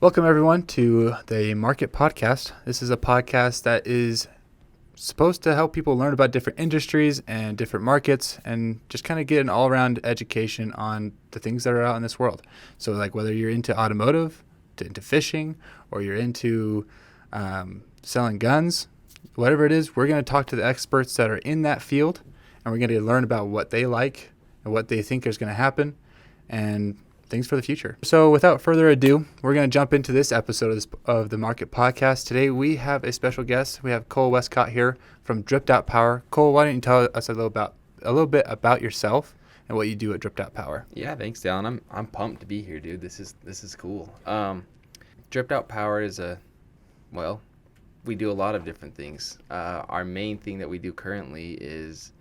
Welcome, everyone, to the Market Podcast. This is a podcast that is supposed to help people learn about different industries and different markets and just kind of get an all-around education on the things that are out in this world. So, like whether you're into automotive, into fishing, or you're into selling guns, whatever it is, we're going to talk to the experts that are in that field, and we're going to learn about what they like and what they think is going to happen and things for the future. So without further ado, we're going to jump into this episode of the Market Podcast. Today we have a special guest. We have Cole Westcott here from Dripped Out Power. Cole, why don't you tell us a little bit about yourself and what you do at Dripped Out Power? Yeah, thanks, Dallin. I'm pumped to be here, dude. This is cool. Dripped Out Power is we do a lot of different things. Our main thing that we do currently is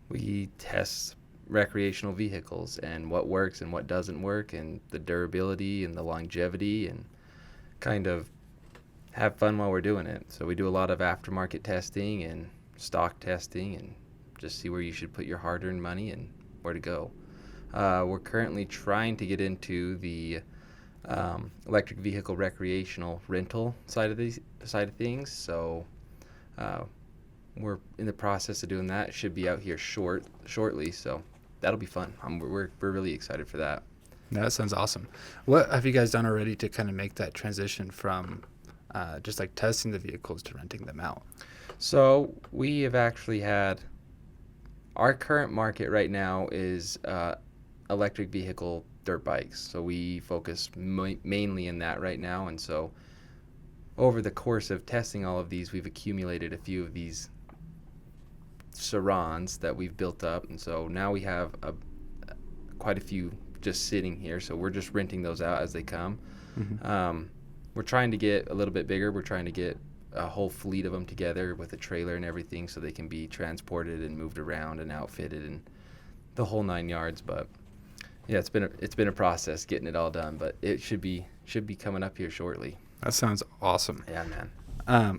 we test recreational vehicles and what works and what doesn't work and the durability and the longevity and kind of have fun while we're doing it. So we do a lot of aftermarket testing and stock testing and just see where you should put your hard-earned money and where to go. We're currently trying to get into the electric vehicle recreational rental side of things. So we're in the process of doing that. It should be out here shortly. So that'll be fun. We're really excited for that. That sounds awesome. What have you guys done already to kind of make that transition from just like testing the vehicles to renting them out? So we have actually had our current market right now is electric vehicle dirt bikes. So we focus mainly in that right now. And so over the course of testing all of these, we've accumulated a few of these Sarons that we've built up, and so now we have quite a few just sitting here, so we're just renting those out as they come. Mm-hmm. We're trying to get a little bit bigger. We're trying to get a whole fleet of them together with a trailer and everything so they can be transported and moved around and outfitted and the whole 9 yards. But yeah, it's been a process getting it all done, but it should be coming up here shortly. That sounds awesome. Yeah, man.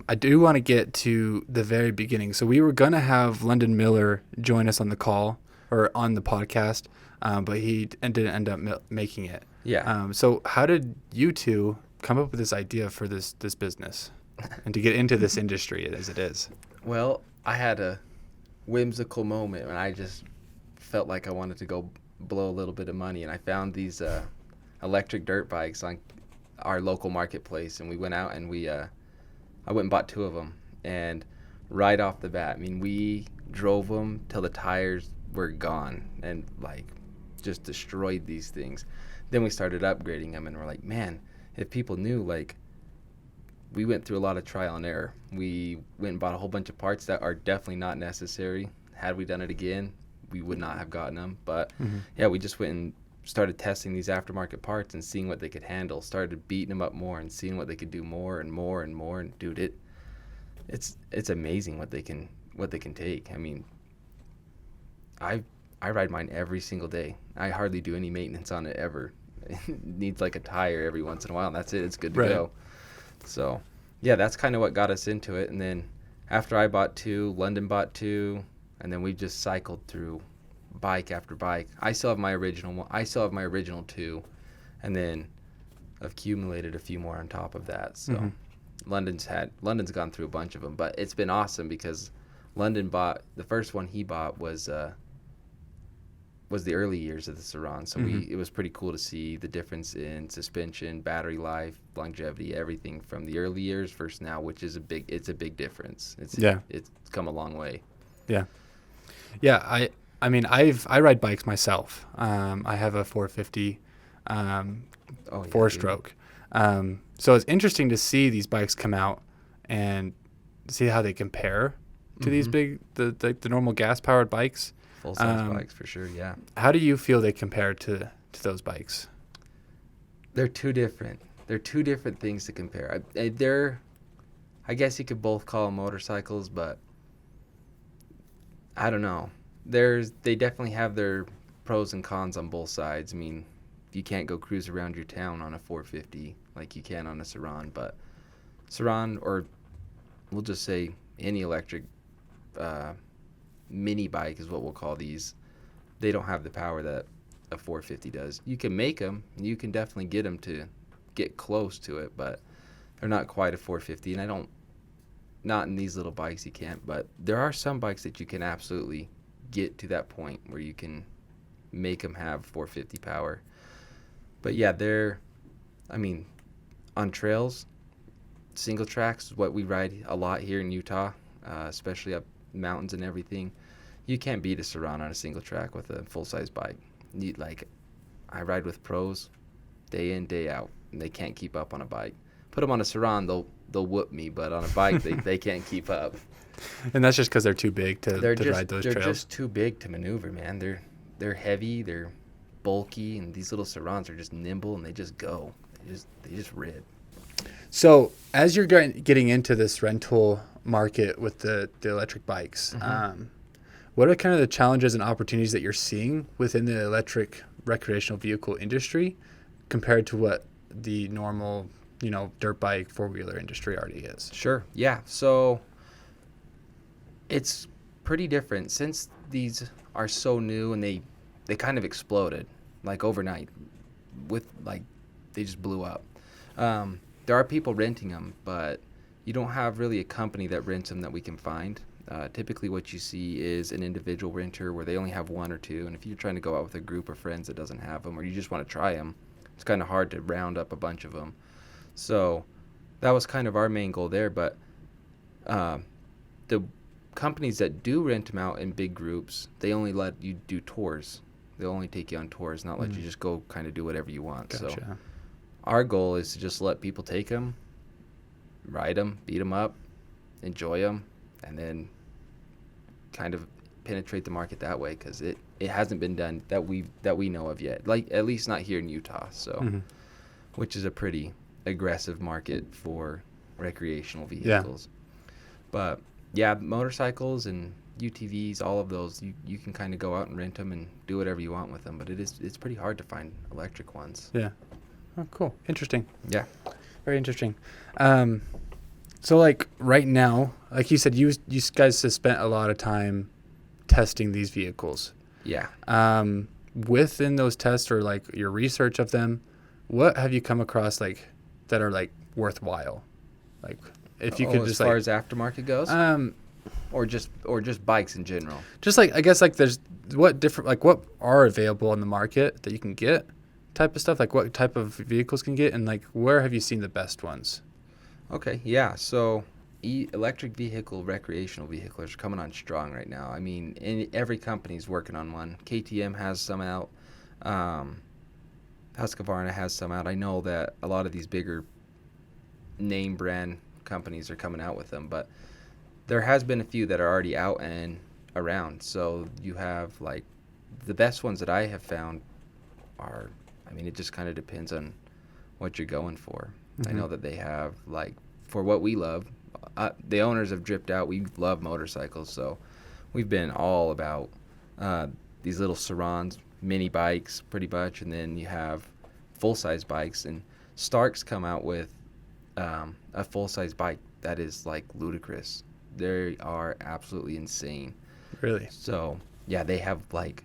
I do want to get to the very beginning. So we were going to have London Miller join us on the call or on the podcast, but he didn't end up making it. Yeah. So how did you two come up with this idea for this business and to get into this industry as it is? Well, I had a whimsical moment when I just felt like I wanted to go blow a little bit of money, and I found these electric dirt bikes on our local marketplace, and we went out and I went and bought 2 of them, and right off the bat, I mean, we drove them till the tires were gone and like just destroyed these things. Then we started upgrading them, and we're like, man, if people knew, like, we went through a lot of trial and error. We went and bought a whole bunch of parts that are definitely not necessary. Had we done it again, we would not have gotten them. But yeah, we just went and started testing these aftermarket parts and seeing what they could handle, started beating them up more and seeing what they could do more and more and more. And dude, it's amazing what they can take. I mean, I ride mine every single day. I hardly do any maintenance on it ever. It needs like a tire every once in a while, and that's it. It's good to go. So yeah, that's kind of what got us into it. And then after I bought 2, London bought 2, and then we just cycled through bike after bike. I still have my original one. I still have my original 2, and then accumulated a few more on top of that. So London's gone through a bunch of them, but it's been awesome because London bought the first one he bought was the early years of the Saron. So it was pretty cool to see the difference in suspension, battery life, longevity, everything from the early years versus now, which is a big difference. It's come a long way. Yeah. Yeah, I mean, I ride bikes myself. I have a 450 4-stroke. So it's interesting to see these bikes come out and see how they compare to these big, the normal gas-powered bikes. Full-size bikes for sure, yeah. How do you feel they compare to those bikes? They're two different. They're 2 different things to compare. I guess you could both call them motorcycles, but I don't know. They definitely have their pros and cons on both sides. I mean, you can't go cruise around your town on a 450 like you can on a Saron, but Saron, or we'll just say any electric mini bike is what we'll call these, they don't have the power that a 450 does. You can make them, and you can definitely get them to get close to it, but they're not quite a 450. And not in these little bikes you can't, but there are some bikes that you can absolutely get to that point where you can make them have 450 power. But yeah, on trails, single tracks is what we ride a lot here in Utah, especially up mountains and everything. You can't beat a Saran on a single track with a full-size bike. I ride with pros day in, day out, and they can't keep up on a bike. Put them on a Saran, they'll whoop me, but on a bike, they can't keep up. And that's just because they're too big to ride those trails. They're just too big to maneuver, man. They're heavy, they're bulky, and these little Sarans are just nimble, and they just go. They just rip. So as you're getting into this rental market with the electric bikes, what are kind of the challenges and opportunities that you're seeing within the electric recreational vehicle industry compared to what the normal, dirt bike, four-wheeler industry already is? Sure. Yeah. So it's pretty different since these are so new, and they kind of exploded like overnight they just blew up. There are people renting them, but you don't have really a company that rents them that we can find. Typically what you see is an individual renter where they only have one or two, and if you're trying to go out with a group of friends that doesn't have them, or you just want to try them, it's kind of hard to round up a bunch of them. So that was kind of our main goal there, but the companies that do rent them out in big groups, they only let you do tours. They'll only take you on tours, not let you just go kind of do whatever you want. Gotcha. So our goal is to just let people take them, ride them, beat them up, enjoy them, and then kind of penetrate the market that way, because it hasn't been done that we know of yet, like at least not here in Utah. So which is a pretty aggressive market for recreational vehicles. But yeah, motorcycles and UTVs, all of those, you can kind of go out and rent them and do whatever you want with them, but it's pretty hard to find electric ones. Yeah. Oh, cool. Interesting. Yeah. Very interesting. So like right now, like you said, you guys have spent a lot of time testing these vehicles. Yeah. Within those tests or like your research of them, what have you come across like that are like worthwhile? Like if you could just as far as aftermarket goes, or just bikes in general. Just like I guess like there's what are available on the market that you can get, type of stuff, like what type of vehicles can get, and like where have you seen the best ones? Okay, yeah. So electric vehicle, recreational vehicles are coming on strong right now. I mean, every company's working on one. KTM has some out. Husqvarna has some out. I know that a lot of these bigger name brand companies are coming out with them, but there has been a few that are already out and around. So you have like the best ones that I have found are, I mean, it just kind of depends on what you're going for. I know that they have, like, for what we love, the owners have dripped out. We love motorcycles, so we've been all about these little Sarans, mini bikes, pretty much, and then you have full-size bikes. And Stark's come out with a full-size bike that is, like, ludicrous. They are absolutely insane. Really? So, yeah, they have, like,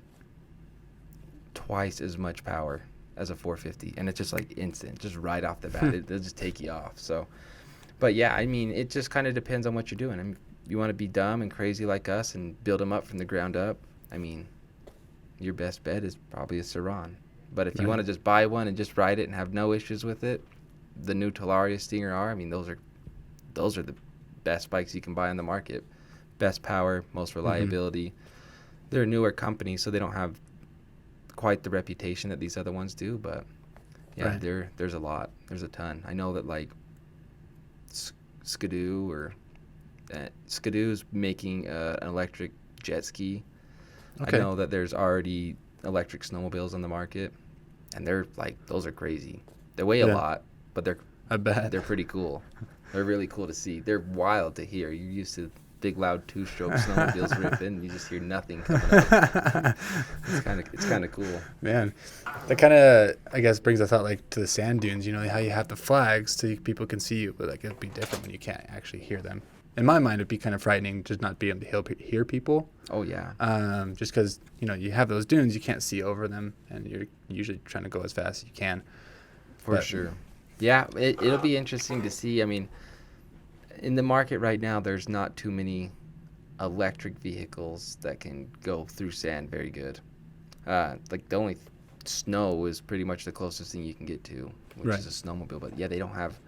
twice as much power as a 450, and it's just like instant, just right off the bat. They'll just take you off. So, but yeah, I mean, it just kind of depends on what you're doing. I mean, you want to be dumb and crazy like us and build them up from the ground up, I mean, your best bet is probably a Saran. But if you want to just buy one and just ride it and have no issues with it, the new Talaria Stinger R, I mean, those are the best bikes you can buy on the market. Best power, most reliability. They're a newer company, so they don't have quite the reputation that these other ones do, but yeah, there's a lot. There's a ton. I know that like Skidoo's making an electric jet ski. Okay. I know that there's already electric snowmobiles on the market, and they're like, those are crazy. They weigh a lot, but they're pretty cool. They're really cool to see. They're wild to hear. You're used to big loud two-stroke snowmobiles ripping, and you just hear nothing coming up. It's kind of cool. Man, that kind of, I guess, brings a thought like to the sand dunes. You know how you have the flags so people can see you, but like it'd be different when you can't actually hear them. In my mind, it'd be kind of frightening just not being able to hear people. Oh yeah. Just because you have those dunes, you can't see over them, and you're usually trying to go as fast as you can. For sure. Yeah, it'll be interesting to see. I mean, in the market right now, there's not too many electric vehicles that can go through sand very good. Like the only snow is pretty much the closest thing you can get to, which Right. is a snowmobile. But yeah, they don't have,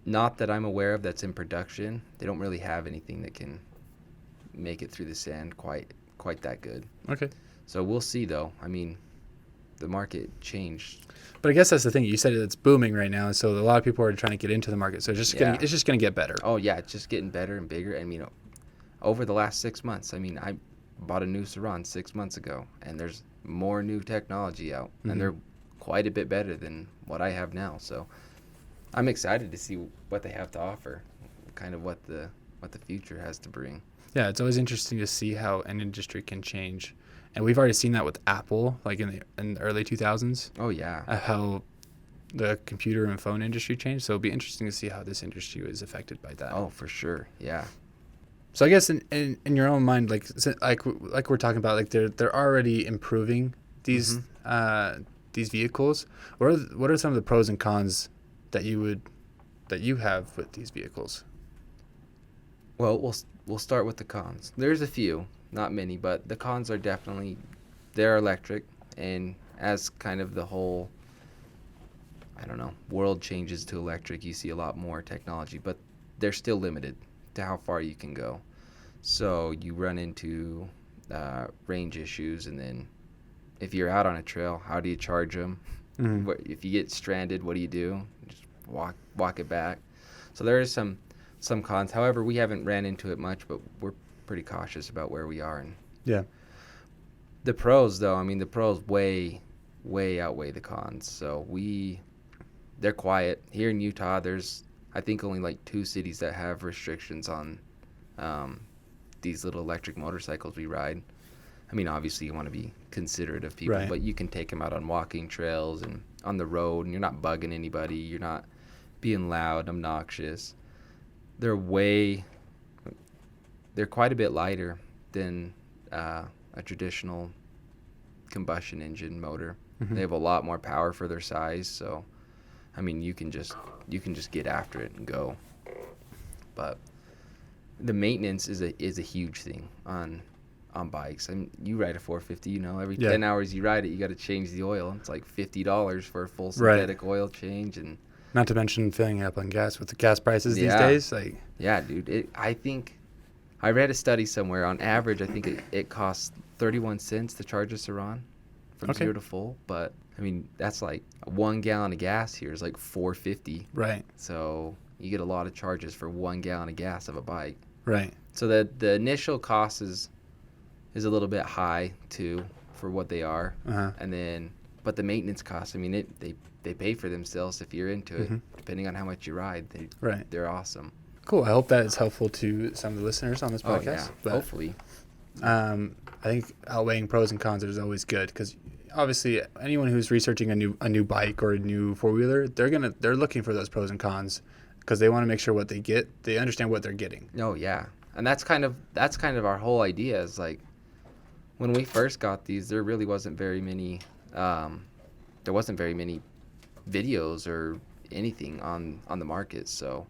not that I'm aware of that's in production. They don't really have anything that can make it through the sand quite that good. Okay. So we'll see though. I mean, the market changed. But I guess that's the thing. You said it's booming right now, so a lot of people are trying to get into the market. So Yeah. it's just gonna get better. Oh yeah, it's just getting better and bigger. I mean, over the last 6 months, I mean, I bought a new Saran 6 months ago, and there's more new technology out, and they're quite a bit better than what I have now. So I'm excited to see what they have to offer, kind of what the future has to bring. Yeah, it's always interesting to see how an industry can change, and we've already seen that with Apple, like in the early 2000s, Oh yeah. how the computer and phone industry changed. So it'll be interesting to see how this industry was affected by that. Oh, for sure. Yeah. So I guess in your own mind, like we're talking about, like they're already improving these vehicles. What are some of the pros and cons that you have with these vehicles? Well, we'll start with the cons. There's a few, not many, but the cons are definitely they're electric, and as kind of the whole, I don't know, world changes to electric, you see a lot more technology, but they're still limited to how far you can go. So you run into range issues, and then if you're out on a trail, how do you charge them? Mm-hmm. If you get stranded, what do you do? Just walk it back. So there is some cons. However, we haven't ran into it much, but we're pretty cautious about where we are. And Yeah. the pros, though, I mean, the pros way outweigh the cons. So they're quiet. Here in Utah, there's, I think, only like 2 cities that have restrictions on these little electric motorcycles we ride. I mean, obviously you want to be considerate of people, Right. but you can take them out on walking trails and on the road, and you're not bugging anybody. You're not being loud, obnoxious. They're quite a bit lighter than a traditional combustion engine motor. Mm-hmm. They have a lot more power for their size, so I mean, you can just get after it and go. But the maintenance is a huge thing on bikes. I mean, you ride a 450, every 10 hours you ride it, you got to change the oil. It's like $50 for a full synthetic oil change, and Not to mention filling up on gas with the gas prices these Yeah. days. Like, yeah, dude. I think I read a study somewhere. On average, I think it costs 31 cents to charge a Saran from Okay. 0 to full. But I mean, that's like 1 gallon of gas here is like $4.50. right, So you get a lot of charges for 1 gallon of gas of a bike. right. So the initial cost is a little bit high too for what they are, Uh-huh. and then but the maintenance costs. I mean, they pay for themselves if you're into it. Depending on how much you ride, Right. they're awesome. Cool. I hope that is helpful to some of the listeners on this Oh podcast. yeah, But, hopefully. I think outweighing pros and cons is always good, because obviously anyone who's researching a new bike or a new four-wheeler, they're looking for those pros and cons, because they want to make sure what they understand what they're getting. Oh yeah, and that's kind of our whole idea. Is like when we first got these, there really wasn't very many. There wasn't very many videos or anything on the market, so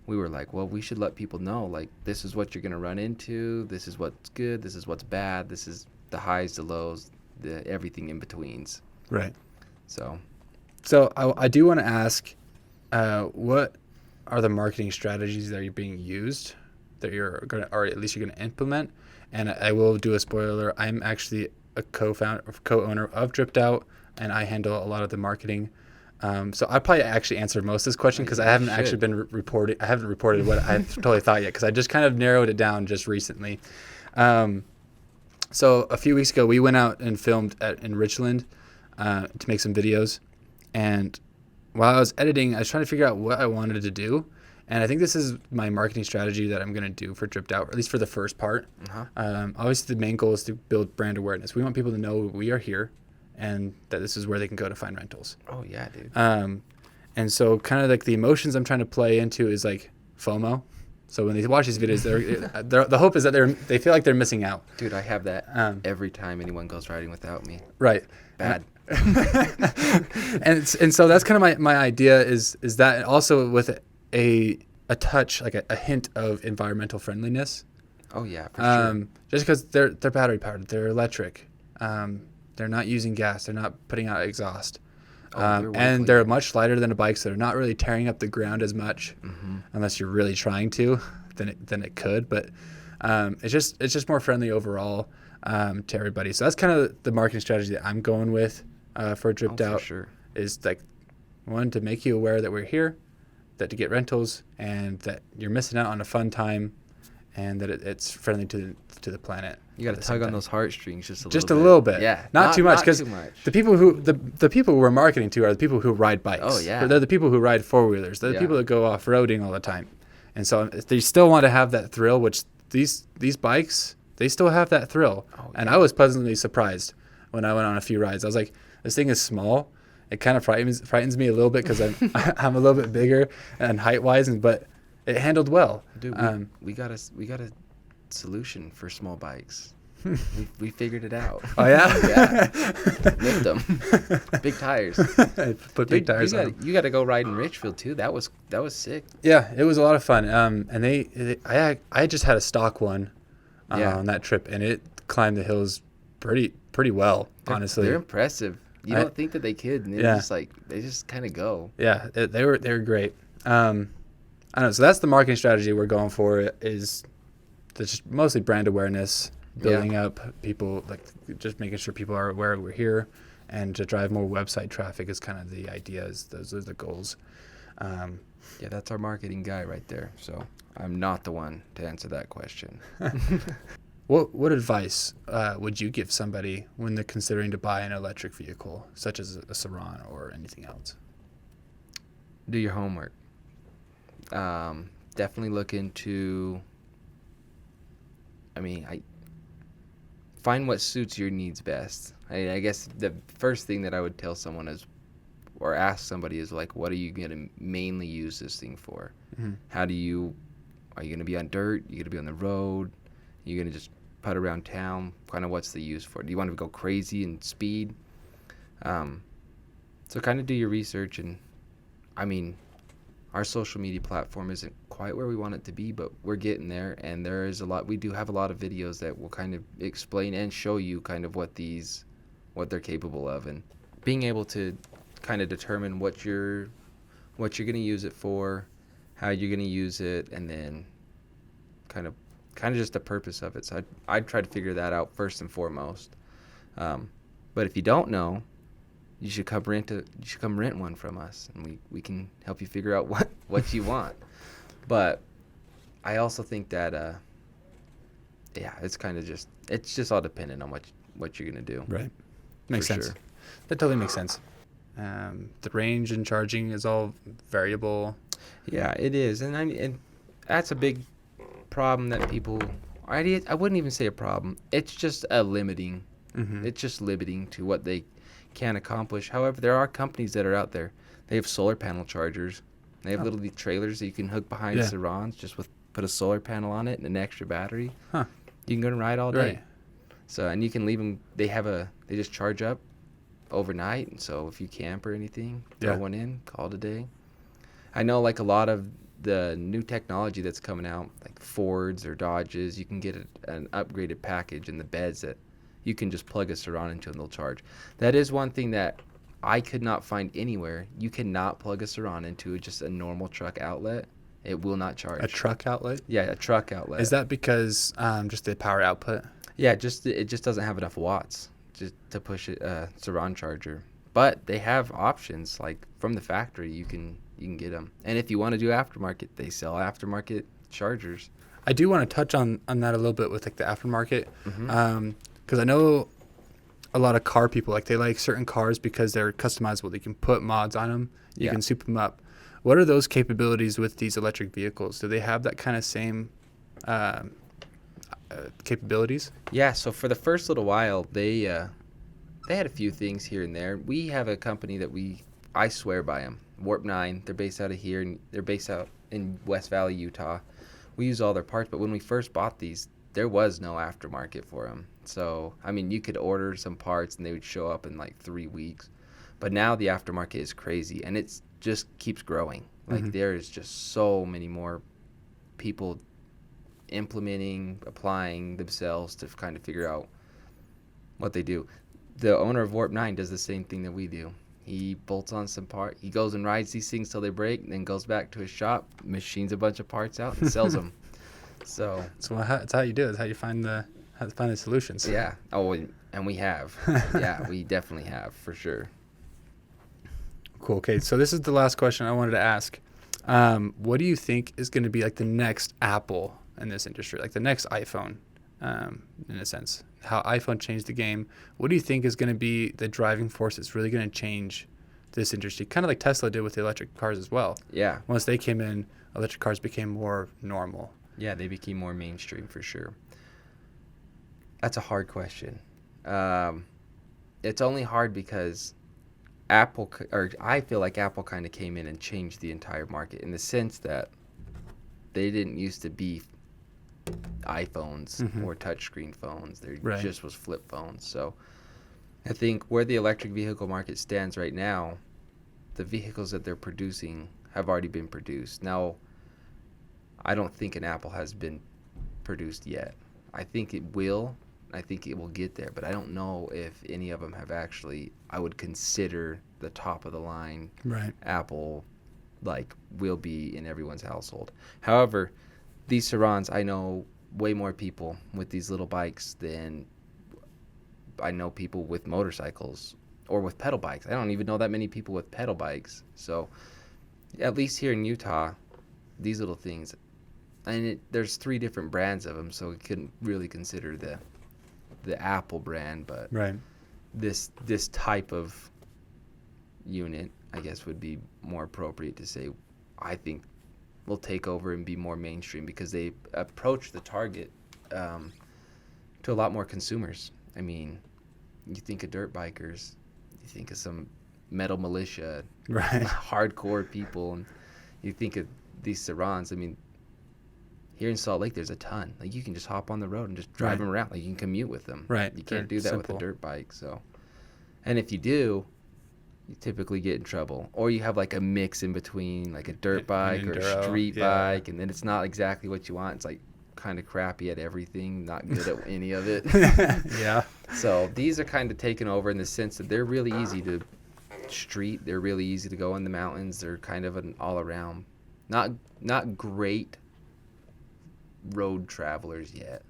we were like, well, we should let people know, like, this is what you're going to run into, this is what's good, this is what's bad, this is the highs, the lows, the everything in betweens. Right. So I do want to ask, what are the marketing strategies that are being used that you're going to, or at least you're going to implement? And I will do a spoiler. I'm actually a co-owner of Dripped Out, and I handle a lot of the marketing. So I probably actually answered most of this question, because I haven't actually been reported. I haven't reported what I totally thought yet, because I just kind of narrowed it down just recently. So a few weeks ago, we went out and filmed in Richland to make some videos. And while I was editing, I was trying to figure out what I wanted to do. And I think this is my marketing strategy that I'm going to do for Dripped Out, or at least for the first part. Obviously, the main goal is to build brand awareness. We want people to know we are here, and that this is where they can go to find rentals. oh yeah, dude. And so kind of like the emotions I'm trying to play into is like FOMO. So when they watch these videos, the hope is that they feel like they're missing out. Dude, I have that every time anyone goes riding without me. Right. Bad. And so that's kind of my idea is that also with a touch, like a hint of environmental friendliness. Oh yeah, for sure. Just because they're battery powered, they're electric, they're not using gas, they're not putting out exhaust, and they're much lighter than a bike, so they're not really tearing up the ground as much, unless you're really trying to, then it could. But it's just more friendly overall to everybody. So that's kind of the marketing strategy that I'm going with for Dripped Out. For sure. Is like one, to make you aware that we're here, that to get rentals, and that you're missing out on a fun time, and that it's friendly to the planet. You got to tug on those heartstrings just a little bit. Yeah, not too much, because the people who we're marketing to are the people who ride bikes. Oh yeah, they're the people who ride 4-wheelers. They're the people that go off roading all the time, and so they still want to have that thrill. Which these bikes, they still have that thrill. Oh, yeah. And I was pleasantly surprised when I went on a few rides. I was like, this thing is small. It kind of frightens me a little bit because I'm a little bit bigger and height wise, but it handled well. Dude, we got a solution for small bikes. we figured it out. Oh yeah, yeah. Lift them, big tires. Put big tires on. You got to go ride in Richfield too. That was sick. Yeah, it was a lot of fun. And I just had a stock one on that trip, and it climbed the hills pretty well. Honestly, they're impressive. You don't think that they could, and they just kind of go. Yeah, they were great. I don't know. So that's the marketing strategy we're going for, is just mostly brand awareness, building up people, like just making sure people are aware we're here, and to drive more website traffic is kind of the idea. Those are the goals. Yeah, that's our marketing guy right there. So I'm not the one to answer that question. What advice would you give somebody when they're considering to buy an electric vehicle, such as a Saran or anything else? Do your homework. Definitely look into. I find what suits your needs best. I guess the first thing that I would tell someone is, or ask somebody is like, what are you going to mainly use this thing for? Mm-hmm. Are you going to be on dirt? Are you going to be on the road? Are you going to just putt around town? Kind of what's the use for it? Do you want to go crazy and speed? So kind of do your research. And our social media platform isn't quite where we want it to be, but we're getting there, and we do have a lot of videos that will kind of explain and show you kind of what they're capable of, and being able to kind of determine what you're going to use it for, how you're going to use it, and then kind of just the purpose of it. So I'd try to figure that out first and foremost. But if you don't know, you should come rent one from us, and we can help you figure out what you want. But I also think that it's kind of just all dependent on what you're gonna do. Right. Makes sense. Sure. That totally makes sense. The range and charging is all variable. Yeah, it is, and that's a big problem that people. I wouldn't even say a problem. It's just a limiting. Mm-hmm. It's just limiting to what they can accomplish. However, there are companies that are out there. They have solar panel chargers. They have little trailers that you can hook behind Sarans, just put a solar panel on it and an extra battery. Huh. You can go and ride all day. Right. So, and you can leave them. They just charge up overnight. And so if you camp or anything, throw one in, call it a day. I know like a lot of the new technology that's coming out, like Fords or Dodges, you can get an upgraded package in the beds that you can just plug a Saran into and they'll charge. That is one thing that I could not find anywhere. You cannot plug a Saran into just a normal truck outlet. It will not charge. A truck outlet? Yeah, a truck outlet. Is that because just the power output? Yeah, it just doesn't have enough watts just to push a Saran charger. But they have options, like from the factory, you can get them. And if you want to do aftermarket, they sell aftermarket chargers. I do want to touch on that a little bit with like the aftermarket. Mm-hmm. Because I know a lot of car people, like they like certain cars because they're customizable. They can put mods on them. You can soup them up. What are those capabilities with these electric vehicles? Do they have that kind of same capabilities? Yeah, so for the first little while, they had a few things here and there. We have a company that I swear by them, Warp 9. They're based out of here, and they're based out in West Valley, Utah. We use all their parts, but when we first bought these, there was no aftermarket for them. So, I mean, you could order some parts and they would show up in like 3 weeks. But now the aftermarket is crazy, and it's just keeps growing. Like, there is just so many more people implementing, applying themselves to kind of figure out what they do. The owner of Warp 9 does the same thing that we do. He bolts on some part. He goes and rides these things till they break, and then goes back to his shop, machines a bunch of parts out, and sells them. So that's how you do it. That's how you find the solutions. Yeah. Oh, and we have. Yeah, we definitely have, for sure. Cool. Okay, so this is the last question I wanted to ask. What do you think is going to be like the next Apple in this industry, like the next iPhone, in a sense? How iPhone changed the game. What do you think is going to be the driving force that's really going to change this industry? Kind of like Tesla did with the electric cars as well. Yeah. Once they came in, electric cars became more normal. Yeah, they became more mainstream for sure. That's a hard question. It's only hard because I feel like Apple kind of came in and changed the entire market in the sense that they didn't used to be iPhones or touchscreen phones. There just was flip phones. So I think where the electric vehicle market stands right now, the vehicles that they're producing have already been produced. Now, I don't think an Apple has been produced yet. I think it will. I think it will get there, but I don't know if any of them have actually, I would consider the top of the line Apple, like, will be in everyone's household. However, these Sarons, I know way more people with these little bikes than I know people with motorcycles or with pedal bikes. I don't even know that many people with pedal bikes. So at least here in Utah, these little things, and there's 3 different brands of them, so we couldn't really consider the Apple brand, but this type of unit, I guess, would be more appropriate to say, I think, will take over and be more mainstream because they approach the target to a lot more consumers. I mean, you think of dirt bikers, you think of some metal militia, hardcore people, and you think of these Sarons. I mean, here in Salt Lake, there's a ton. Like, you can just hop on the road and just drive them around. Like, you can commute with them. You can't do that with a dirt bike. So, and if you do, you typically get in trouble. Or you have like a mix in between, like a dirt bike or a street bike, and then it's not exactly what you want. It's like kind of crappy at everything, not good at any of it. So these are kind of taken over in the sense that they're really easy to street. They're really easy to go in the mountains. They're kind of an all around, not great road travelers yet.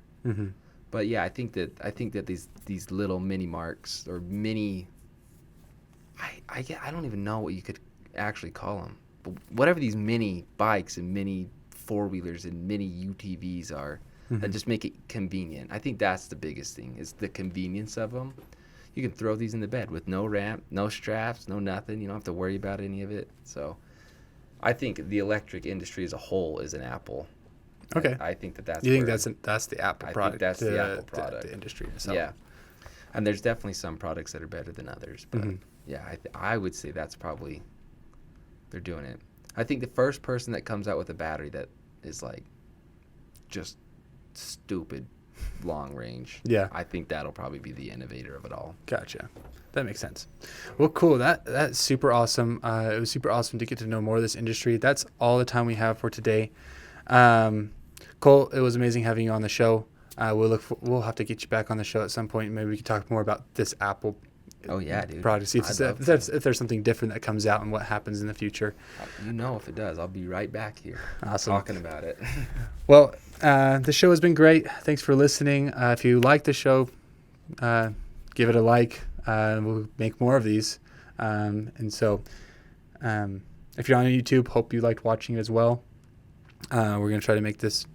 But yeah, I think that these little mini marks or mini, I don't even know what you could actually call them, but whatever these mini bikes and mini 4-wheelers and mini UTVs are, that just make it convenient. I think that's the biggest thing, is the convenience of them. You can throw these in the bed with no ramp, no straps, no nothing. You don't have to worry about any of it. So I think the electric industry as a whole is an Apple. Okay. I think that's. You think that's the Apple product? I think that's the Apple product. The industry itself. Yeah. And there's definitely some products that are better than others, but yeah, I would say that's probably, they're doing it. I think the first person that comes out with a battery that is like just stupid long range, I think that'll probably be the innovator of it all. Gotcha. That makes sense. Well, cool. That's super awesome. It was super awesome to get to know more of this industry. That's all the time we have for today. Cole, it was amazing having you on the show. We'll have to get you back on the show at some point. Maybe we can talk more about this Apple product. See if there's something different that comes out and what happens in the future. If it does, I'll be right back here. Awesome. Talking about it. Well, the show has been great. Thanks for listening. If you like the show, give it a like. We'll make more of these. And so if you're on YouTube, hope you liked watching it as well. We're going to try to make this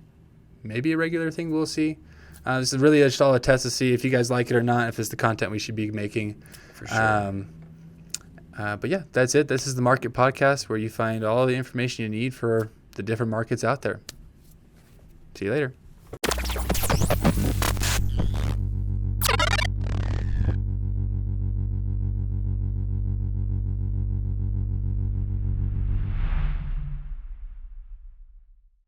maybe a regular thing. We'll see. This is really just all a test to see if you guys like it or not, if it's the content we should be making. For sure. But yeah, that's it. This is the Market Podcast, where you find all the information you need for the different markets out there. See you later.